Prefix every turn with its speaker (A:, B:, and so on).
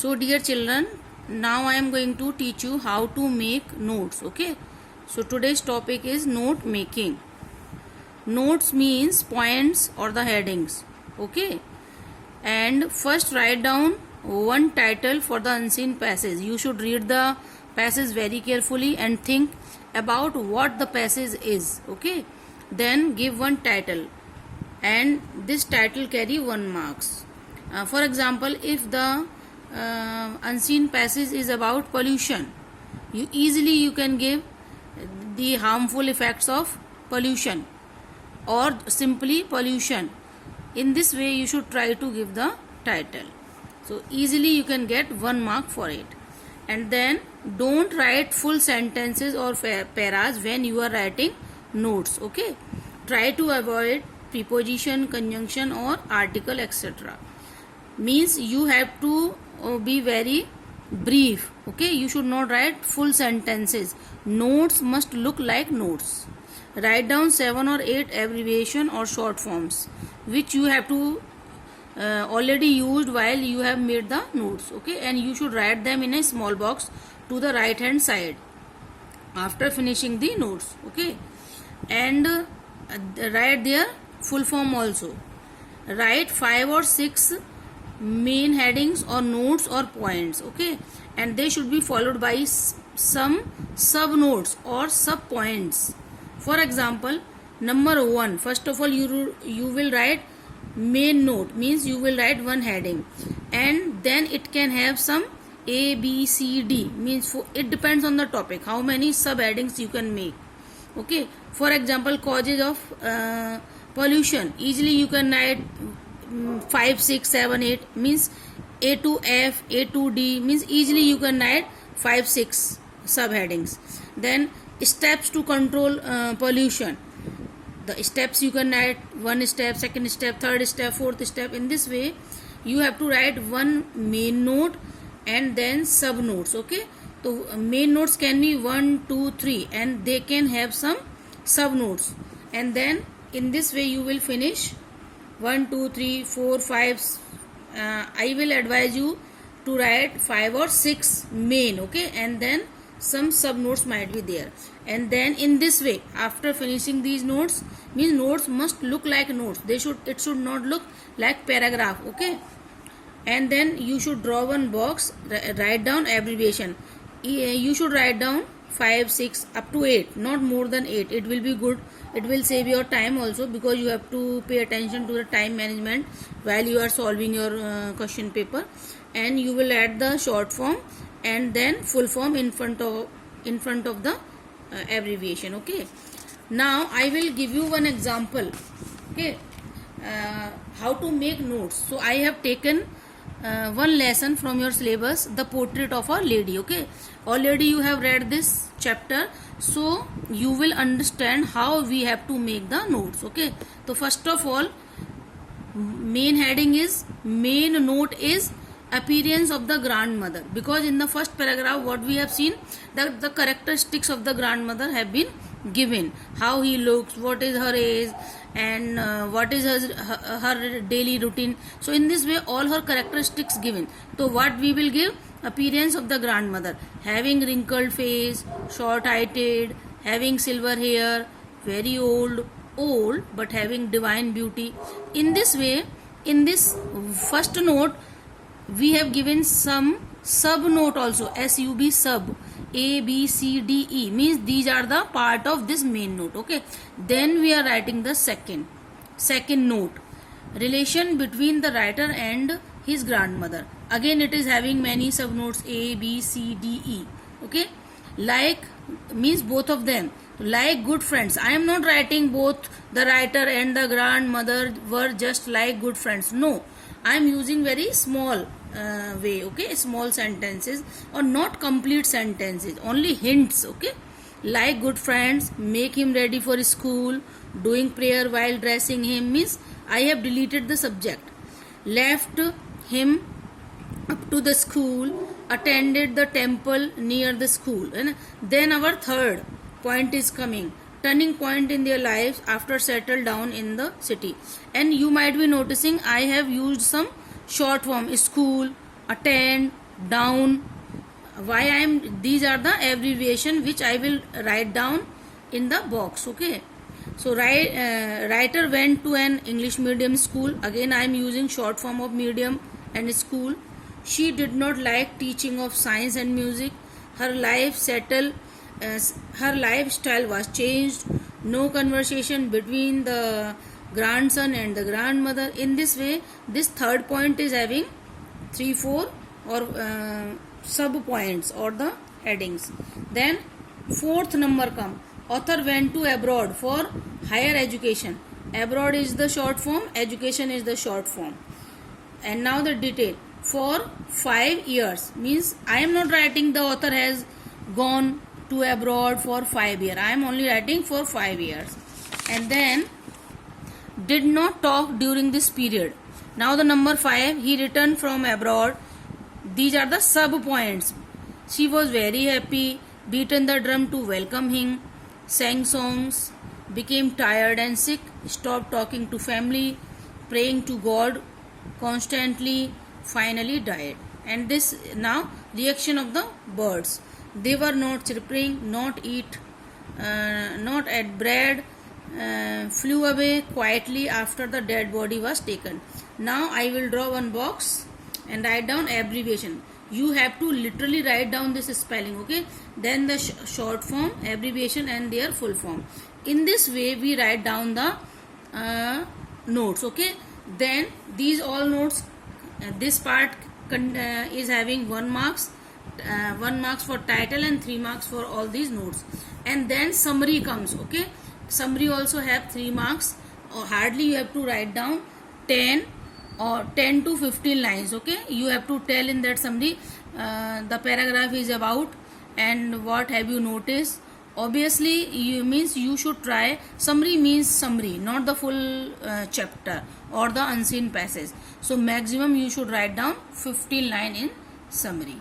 A: So dear children, now I am going to teach you how to make notes. Okay, so today's topic is note making. Notes means points or the headings. Okay, and first write down one title for the unseen passage. You should read the passage very carefully and think about what the passage is. Okay, then give one title, and this title carry 1 marks. For example, if the unseen passage is about pollution, you can give the harmful effects of pollution or simply pollution. In this way you should try to give the title, so easily you can get 1 mark for it. And then don't write full sentences or paras when you are writing notes. Okay, try to avoid preposition, conjunction or article, etc. Means you have to be very brief. Okay, you should not write full sentences. Notes must look like notes. Write down 7 or 8 abbreviation or short forms which you have to already used while you have made the notes. Okay, and you should write them in a small box to the right hand side after finishing the notes. Okay, and write their full form also. Write 5 or 6 main headings or notes or points. Okay, and they should be followed by some sub notes or sub points. For example, number 1, first of all you will write main note, means you will write one heading, and then it can have some A, B, C, D, means it depends on the topic how many sub headings you can make. Okay, for example, causes of pollution, easily you can write 5, 6, 7, 8, means A to F, A to D, means easily you can write 5, 6 subheadings. Then steps to control pollution, the steps you can write 1 step, 2nd step, 3rd step, 4th step. In this way you have to write one main note and then sub notes. Okay, so main notes can be 1, 2, 3 and they can have some sub notes, and then in this way you will finish 1, 2, 3, 4, 5. I will advise you to write 5 or 6 main. Okay, and then some sub notes might be there. And then in this way, after finishing these notes, means notes must look like notes. It should not look like paragraph. Okay, and then you should draw one box, write down abbreviation. You should write down 5, 6 up to 8, not more than 8. It will be good. It will save your time also, because you have to pay attention to the time management while you are solving your question paper. And you will add the short form and then full form in front of the abbreviation. Okay, now I will give you one example. Okay, how to make notes. So I have taken one lesson from your syllabus, the portrait of a lady. Okay, already you have read this chapter, so you will understand how we have to make the notes. Okay, so first of all, main note is appearance of the grandmother, because in the first paragraph what we have seen, that the characteristics of the grandmother have been given, how he looks, what is her age, and what is her daily routine. So in this way all her characteristics given. So what we will give? Appearance of the grandmother: having wrinkled face, short heighted, having silver hair, very old but having divine beauty. In this way, in this first note we have given some sub note also, sub, sub, A, B, C, D, E, means these are the part of this main note. Okay, then we are writing the second note, relation between the writer and his grandmother. Again it is having many sub notes, A, B, C, D, E. Okay, like means both of them, like good friends. I am not writing both the writer and the grandmother were just like good friends. No, I am using very small way. Okay, small sentences or not complete sentences, only hints. Okay, like good friends, make him ready for school, doing prayer while dressing him, means I have deleted the subject, left him up to the school, attended the temple near the school. And then our third point is coming, turning point in their lives after settle down in the city. And you might be noticing I have used some short form: school, attend, down. Why I am, these are the abbreviation which I will write down in the box. Okay, so writer went to an English medium school. Again I am using short form of medium and school. She did not like teaching of science and music. Her her lifestyle was changed. No conversation between the grandson and the grandmother. In this way, this third point is having 3-4 or sub points or the headings. Then fourth number come. Author went to abroad for higher education. Abroad is the short form, education is the short form. And now the detail. For 5 years means I am not writing the author has gone to abroad for 5 years. I am only writing for 5 years. And then did not talk during this period. Now the number 5, he returned from abroad. These are the sub points. She was very happy, beaten the drum to welcome him, sang songs, became tired and sick, stopped talking to family, praying to God constantly, finally died. And this now reaction of the birds. They were not chirping, not at bread, flew away quietly after the dead body was taken. Now I will draw one box and write down abbreviation. You have to literally write down this spelling, okay? Then the short form, abbreviation and their full form. In this way we write down the notes, okay? Then these all notes, this part is having 1 marks, 1 marks for title and 3 marks for all these notes. And then summary comes, okay? Summary also have 3 marks, or hardly you have to write down 10 or 10 to 15 lines, okay? You have to tell in that summary the paragraph is about and what have you noticed. Obviously you should try. Summary means summary, not the full chapter or the unseen passage. So maximum you should write down 15 line in summary.